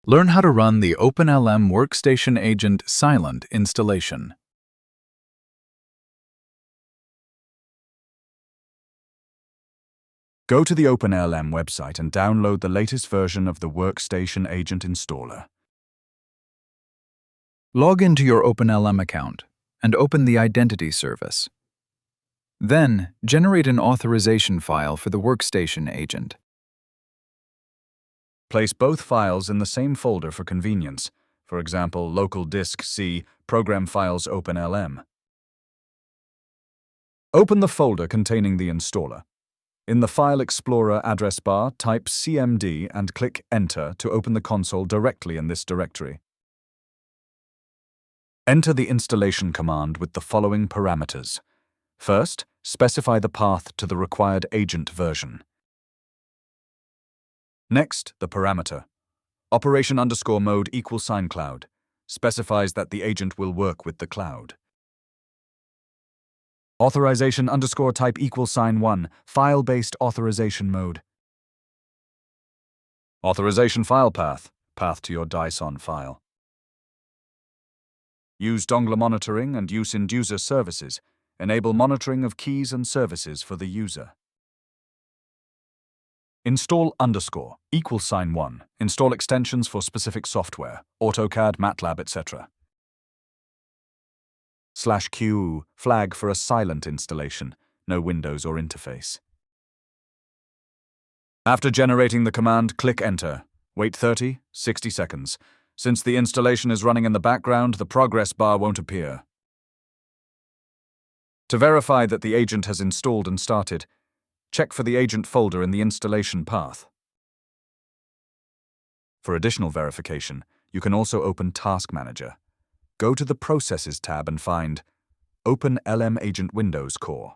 Learn how to run the OpenLM Workstation Agent silent installation. Go to the OpenLM website and download the latest version of the Workstation Agent installer. Log into your OpenLM account and open the Identity service. Then, generate an authorization file for the Workstation Agent. Place both files in the same folder for convenience, for example, local disk C, Program Files OpenLM. Open the folder containing the installer. In the File Explorer address bar, type CMD and click Enter to open the console directly in this directory. Enter the installation command with the following parameters. First, specify the path to the required agent version. Next, the parameter operation_mode = cloud specifies that the agent will work with the cloud. Authorization_type =1 file-based authorization mode. Authorization file path to your DISON file. Use dongle monitoring and use end-user services. Enable monitoring of keys and services for the user. Install_=1. Install extensions for specific software, AutoCAD, MATLAB, etc. /Q flag for a silent installation, no windows or interface. After generating the command, click Enter. Wait 30-60 seconds. Since the installation is running in the background, the progress bar won't appear. To verify that the agent has installed and started, check for the agent folder in the installation path. For additional verification, you can also open Task Manager. Go to the Processes tab and find OpenLM Agent Windows Core.